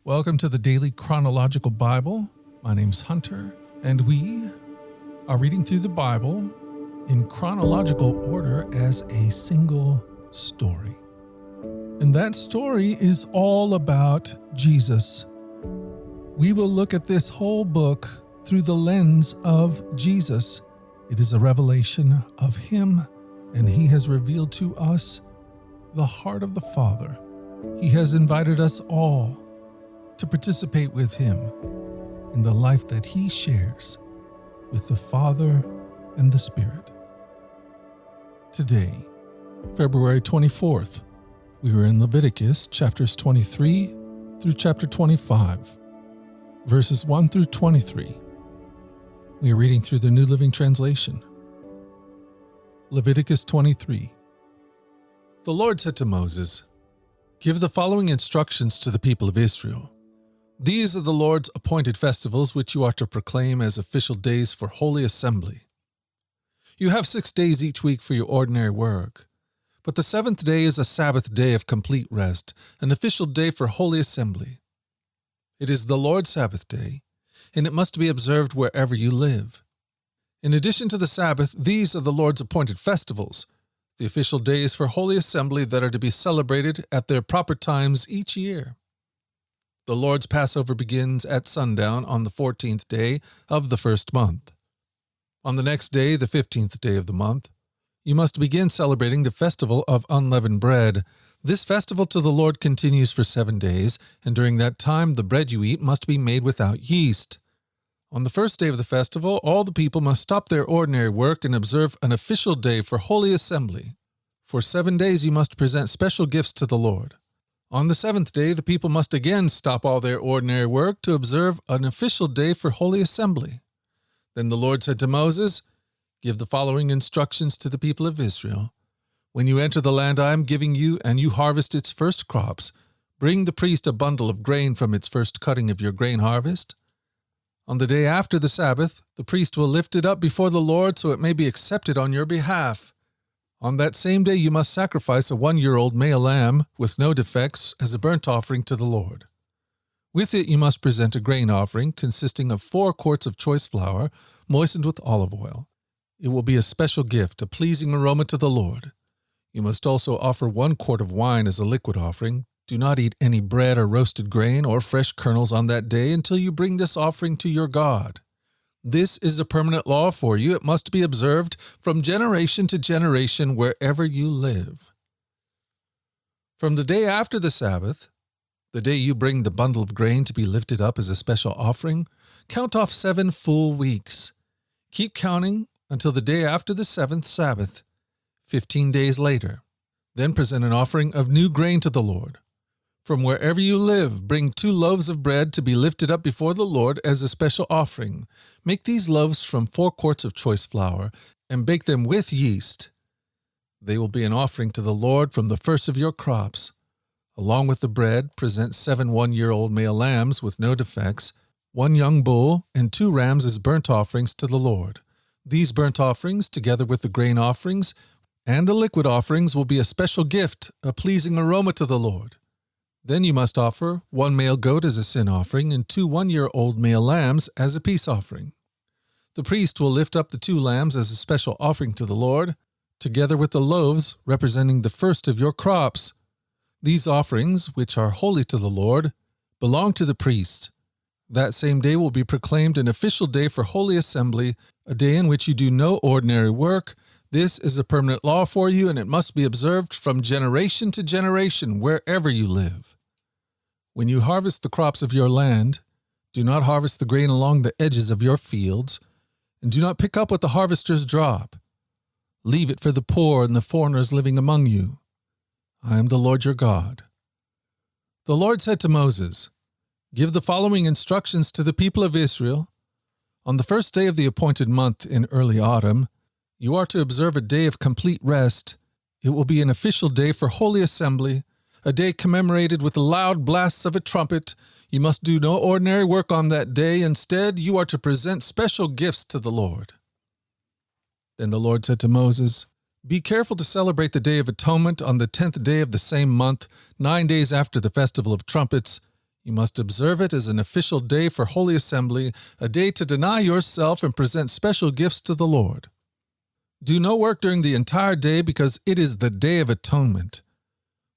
Welcome to the Daily Chronological Bible. My name's Hunter, and we are reading through the Bible in chronological order as a single story. And that story is all about Jesus. We will look at this whole book through the lens of Jesus. It is a revelation of Him, and He has revealed to us the heart of the Father. He has invited us all to participate with Him in the life that He shares with the Father and the Spirit. Today, February 24th, we are in Leviticus chapters 23 through chapter 25, verses 1 through 23. We are reading through the New Living Translation. Leviticus 23. The Lord said to Moses, "Give the following instructions to the people of Israel. These are the Lord's appointed festivals which you are to proclaim as official days for holy assembly. You have 6 days each week for your ordinary work, but the 7th day is a Sabbath day of complete rest, an official day for holy assembly. It is the Lord's Sabbath day, and it must be observed wherever you live. In addition to the Sabbath, these are the Lord's appointed festivals, the official days for holy assembly that are to be celebrated at their proper times each year. The Lord's Passover begins at sundown on the 14th day of the first month. On the next day, the 15th day of the month, you must begin celebrating the festival of unleavened bread. This festival to the Lord continues for 7 days, and during that time the bread you eat must be made without yeast. On the first day of the festival, all the people must stop their ordinary work and observe an official day for holy assembly. For 7 days you must present special gifts to the Lord. On the 7th day, the people must again stop all their ordinary work to observe an official day for holy assembly. Then the Lord said to Moses, "Give the following instructions to the people of Israel. When you enter the land I am giving you and you harvest its first crops, bring the priest a bundle of grain from its first cutting of your grain harvest. On the day after the Sabbath, the priest will lift it up before the Lord so it may be accepted on your behalf. On that same day you must sacrifice a 1-year-old male lamb with no defects as a burnt offering to the Lord. With it you must present a grain offering consisting of 4 quarts of choice flour moistened with olive oil. It will be a special gift, a pleasing aroma to the Lord. You must also offer 1 quart of wine as a liquid offering. Do not eat any bread or roasted grain or fresh kernels on that day until you bring this offering to your God. This is a permanent law for you. It must be observed from generation to generation wherever you live. From the day after the Sabbath, the day you bring the bundle of grain to be lifted up as a special offering, count off 7 full weeks. Keep counting until the day after the 7th Sabbath, 15 days later. Then present an offering of new grain to the Lord. From wherever you live, bring 2 loaves of bread to be lifted up before the Lord as a special offering. Make these loaves from 4 quarts of choice flour and bake them with yeast. They will be an offering to the Lord from the first of your crops. Along with the bread, present 7 one-year-old male lambs with no defects, 1 young bull, and 2 rams as burnt offerings to the Lord. These burnt offerings, together with the grain offerings and the liquid offerings, will be a special gift, a pleasing aroma to the Lord. Then you must offer 1 male goat as a sin offering and 2 one-year-old male lambs as a peace offering. The priest will lift up the 2 lambs as a special offering to the Lord, together with the loaves representing the first of your crops. These offerings, which are holy to the Lord, belong to the priest. That same day will be proclaimed an official day for holy assembly, a day in which you do no ordinary work. This is a permanent law for you, and it must be observed from generation to generation wherever you live. When you harvest the crops of your land, do not harvest the grain along the edges of your fields, and do not pick up what the harvesters drop. Leave it for the poor and the foreigners living among you. I am the Lord your God." The Lord said to Moses, "Give the following instructions to the people of Israel. On the first day of the appointed month in early autumn, you are to observe a day of complete rest. It will be an official day for holy assembly, a day commemorated with the loud blasts of a trumpet. You must do no ordinary work on that day. Instead, you are to present special gifts to the Lord." Then the Lord said to Moses, "Be careful to celebrate the Day of Atonement on the 10th day of the same month, 9 days after the Festival of Trumpets. You must observe it as an official day for Holy Assembly, a day to deny yourself and present special gifts to the Lord. Do no work during the entire day because it is the Day of Atonement,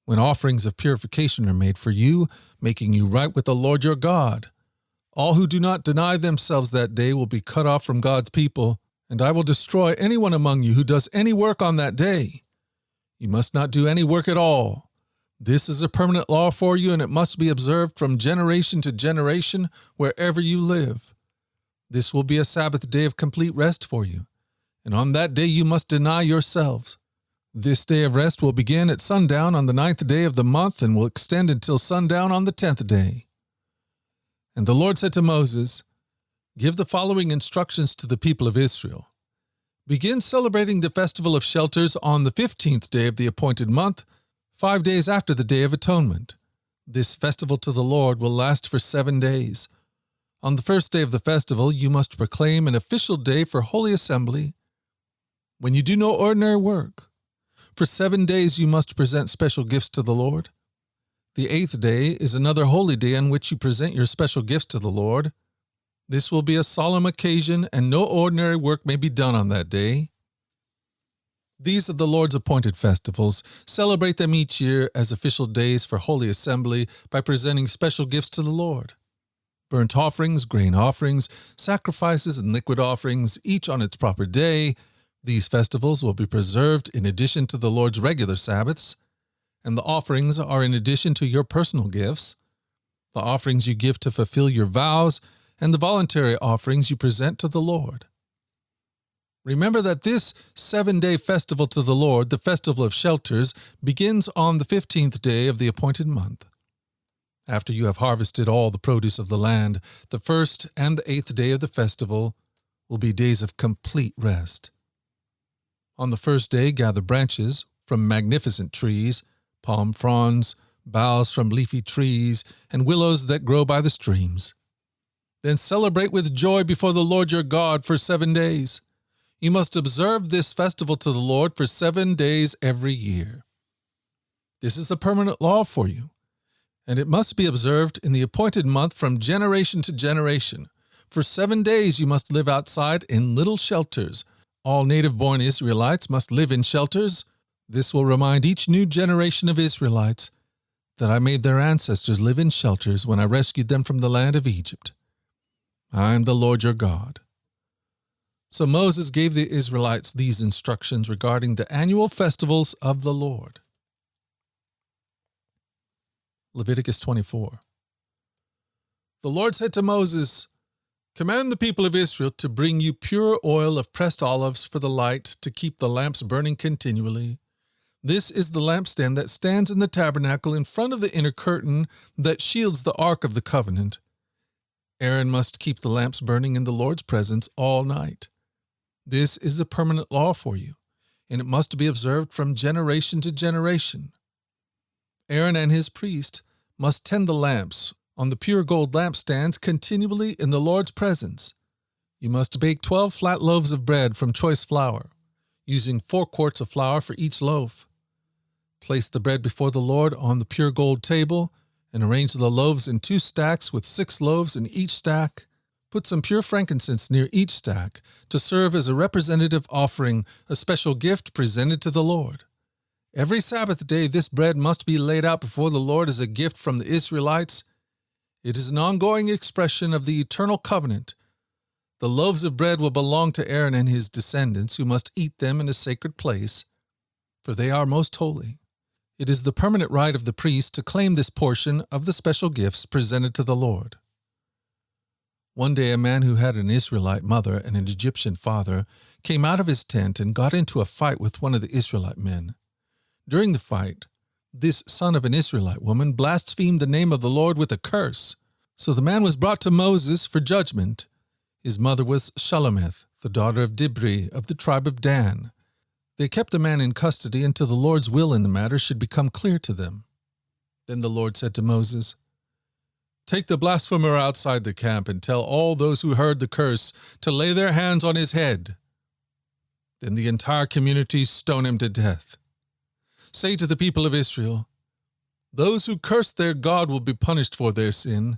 when offerings of purification are made for you, making you right with the Lord your God. All who do not deny themselves that day will be cut off from God's people, and I will destroy anyone among you who does any work on that day. You must not do any work at all. This is a permanent law for you, and it must be observed from generation to generation wherever you live. This will be a Sabbath day of complete rest for you, and on that day you must deny yourselves. This day of rest will begin at sundown on the 9th day of the month and will extend until sundown on the 10th day. And the Lord said to Moses, "Give the following instructions to the people of Israel. Begin celebrating the Festival of Shelters on the 15th day of the appointed month, 5 days after the Day of Atonement. This festival to the Lord will last for 7 days. On the first day of the festival, you must proclaim an official day for Holy Assembly, when you do no ordinary work. For 7 days you must present special gifts to the Lord. The 8th day is another holy day on which you present your special gifts to the Lord. This will be a solemn occasion, and no ordinary work may be done on that day. These are the Lord's appointed festivals. Celebrate them each year as official days for Holy Assembly by presenting special gifts to the Lord. Burnt offerings, grain offerings, sacrifices, and liquid offerings, each on its proper day. These festivals will be preserved in addition to the Lord's regular Sabbaths, and the offerings are in addition to your personal gifts. The offerings you give to fulfill your vows, and the voluntary offerings you present to the Lord. Remember that this 7-day festival to the Lord, the Festival of Shelters, begins on the 15th day of the appointed month. After you have harvested all the produce of the land, the 1st and the 8th day of the festival will be days of complete rest. On the first day, gather branches from magnificent trees, palm fronds, boughs from leafy trees, and willows that grow by the streams. Then celebrate with joy before the Lord your God for 7 days. You must observe this festival to the Lord for 7 days every year. This is a permanent law for you, and it must be observed in the appointed month from generation to generation. For 7 days you must live outside in little shelters. All native-born Israelites must live in shelters. This will remind each new generation of Israelites that I made their ancestors live in shelters when I rescued them from the land of Egypt. I am the Lord your God." So Moses gave the Israelites these instructions regarding the annual festivals of the Lord. Leviticus 24. The Lord said to Moses, "Command the people of Israel to bring you pure oil of pressed olives for the light, to keep the lamps burning continually. This is the lampstand that stands in the tabernacle in front of the inner curtain that shields the ark of the covenant. Aaron must keep the lamps burning in the Lord's presence all night. This is a permanent law for you, and it must be observed from generation to generation. Aaron and his priest must tend the lamps on the pure gold lampstands continually in the Lord's presence. You must bake 12 flat loaves of bread from choice flour, using 4 quarts of flour for each loaf. Place the bread before the Lord on the pure gold table, and arrange the loaves in 2 stacks with 6 loaves in each stack. Put some pure frankincense near each stack to serve as a representative offering, a special gift presented to the Lord. Every Sabbath day this bread must be laid out before the Lord as a gift from the Israelites. It is an ongoing expression of the eternal covenant. The loaves of bread will belong to Aaron and his descendants, who must eat them in a sacred place, for they are most holy. It is the permanent right of the priest to claim this portion of the special gifts presented to the Lord." One day a man who had an Israelite mother and an Egyptian father came out of his tent and got into a fight with one of the Israelite men. During the fight, this son of an Israelite woman blasphemed the name of the Lord with a curse. So the man was brought to Moses for judgment. His mother was Shelomith, the daughter of Dibri of the tribe of Dan. They kept the man in custody until the Lord's will in the matter should become clear to them. Then the Lord said to Moses, "Take the blasphemer outside the camp and tell all those who heard the curse to lay their hands on his head. Then the entire community stone him to death. Say to the people of Israel, Those who curse their God will be punished for their sin.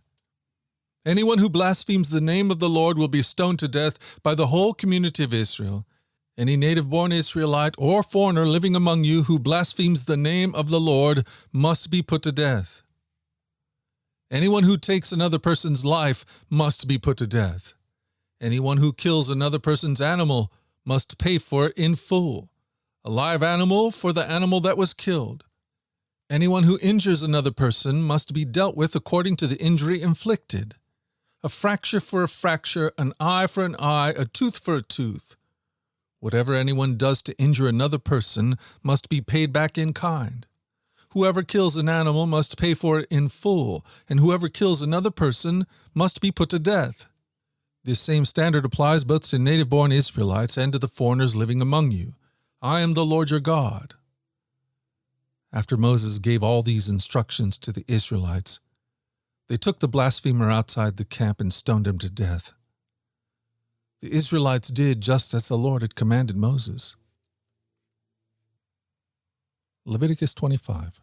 Anyone who blasphemes the name of the Lord will be stoned to death by the whole community of Israel. Any native-born Israelite or foreigner living among you who blasphemes the name of the Lord must be put to death. Anyone who takes another person's life must be put to death. Anyone who kills another person's animal must pay for it in full. A live animal for the animal that was killed. Anyone who injures another person must be dealt with according to the injury inflicted. A fracture for a fracture, an eye for an eye, a tooth for a tooth. Whatever anyone does to injure another person must be paid back in kind. Whoever kills an animal must pay for it in full, and whoever kills another person must be put to death. This same standard applies both to native-born Israelites and to the foreigners living among you. I am the Lord your God. After Moses gave all these instructions to the Israelites, they took the blasphemer outside the camp and stoned him to death. The Israelites did just as the Lord had commanded Moses. Leviticus 25.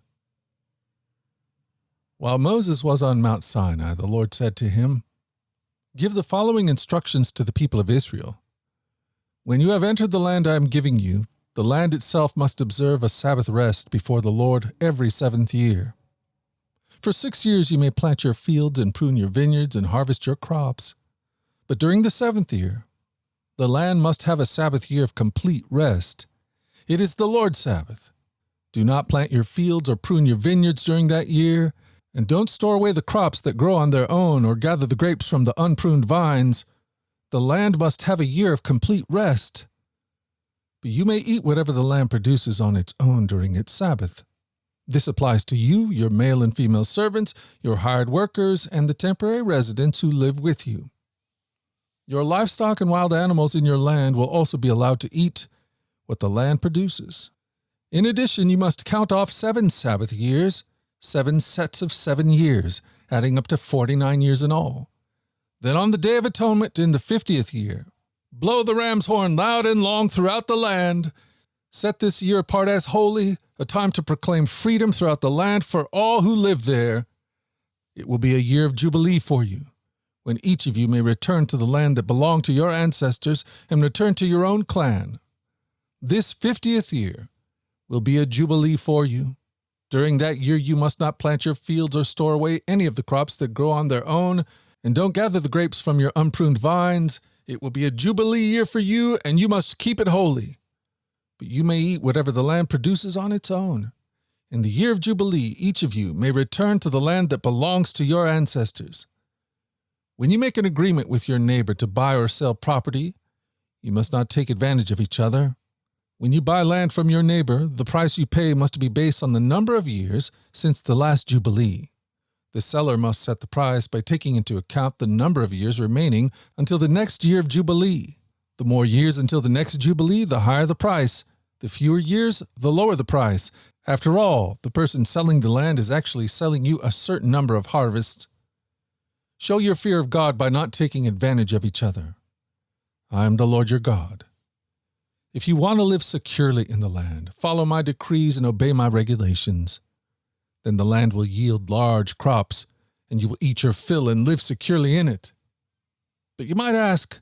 While Moses was on Mount Sinai, the Lord said to him, "Give the following instructions to the people of Israel. When you have entered the land I am giving you, the land itself must observe a Sabbath rest before the Lord every 7th year. For 6 years you may plant your fields and prune your vineyards and harvest your crops. But during the 7th year, the land must have a Sabbath year of complete rest. It is the Lord's Sabbath. Do not plant your fields or prune your vineyards during that year, and don't store away the crops that grow on their own or gather the grapes from the unpruned vines. The land must have a year of complete rest. But you may eat whatever the land produces on its own during its Sabbath. This applies to you, your male and female servants, your hired workers, and the temporary residents who live with you. Your livestock and wild animals in your land will also be allowed to eat what the land produces. In addition, you must count off 7 Sabbath years, 7 sets of 7 years, adding up to 49 years in all. Then on the Day of Atonement in the 50th year, blow the ram's horn loud and long throughout the land. Set this year apart as holy, a time to proclaim freedom throughout the land for all who live there. It will be a year of jubilee for you, when each of you may return to the land that belonged to your ancestors and return to your own clan. This 50th year will be a jubilee for you. During that year you must not plant your fields or store away any of the crops that grow on their own, and don't gather the grapes from your unpruned vines. It will be a jubilee year for you, and you must keep it holy. But you may eat whatever the land produces on its own. In the year of jubilee, each of you may return to the land that belongs to your ancestors. When you make an agreement with your neighbor to buy or sell property, you must not take advantage of each other. When you buy land from your neighbor, the price you pay must be based on the number of years since the last jubilee. The seller must set the price by taking into account the number of years remaining until the next year of jubilee. The more years until the next jubilee, the higher the price. The fewer years, the lower the price. After all, the person selling the land is actually selling you a certain number of harvests. Show your fear of God by not taking advantage of each other. I am the Lord your God. If you want to live securely in the land, follow my decrees and obey my regulations. Then the land will yield large crops, and you will eat your fill and live securely in it. But you might ask,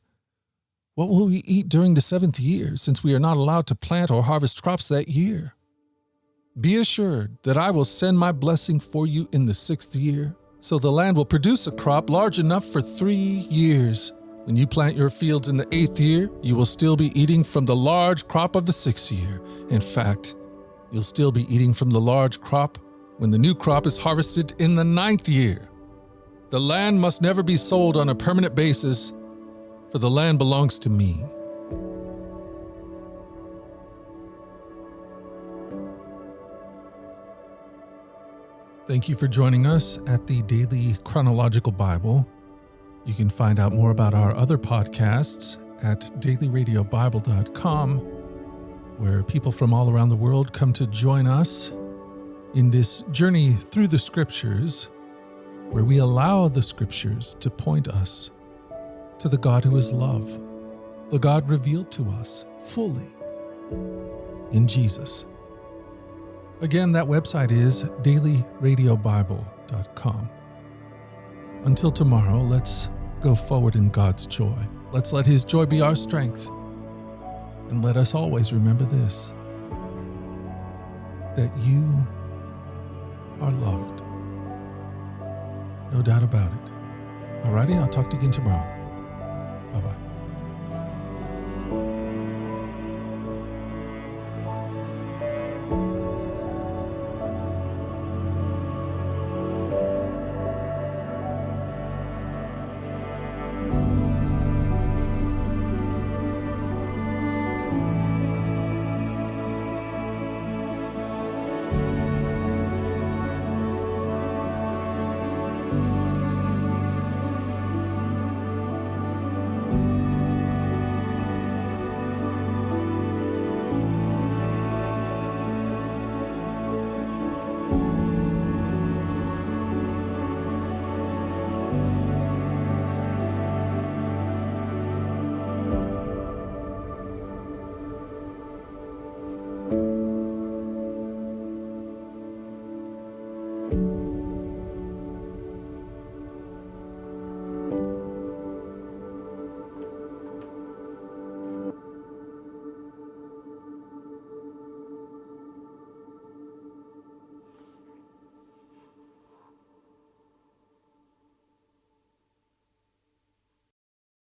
what will we eat during the 7th year, since we are not allowed to plant or harvest crops that year? Be assured that I will send my blessing for you in the 6th year, so the land will produce a crop large enough for 3 years. When you plant your fields in the 8th year, you will still be eating from the large crop of the 6th year. In fact, you'll still be eating from the large crop when the new crop is harvested in the 9th year. The land must never be sold on a permanent basis, for the land belongs to me. Thank you for joining us at the Daily Chronological Bible. You can find out more about our other podcasts at dailyradiobible.com, where people from all around the world come to join us in this journey through the Scriptures, where we allow the Scriptures to point us to the God who is love, the God revealed to us fully in Jesus. Again, that website is dailyradiobible.com. Until tomorrow, let's go forward in God's joy. Let's let His joy be our strength. And let us always remember this, that you are loved. No doubt about it. Alrighty, I'll talk to you again tomorrow. Bye-bye.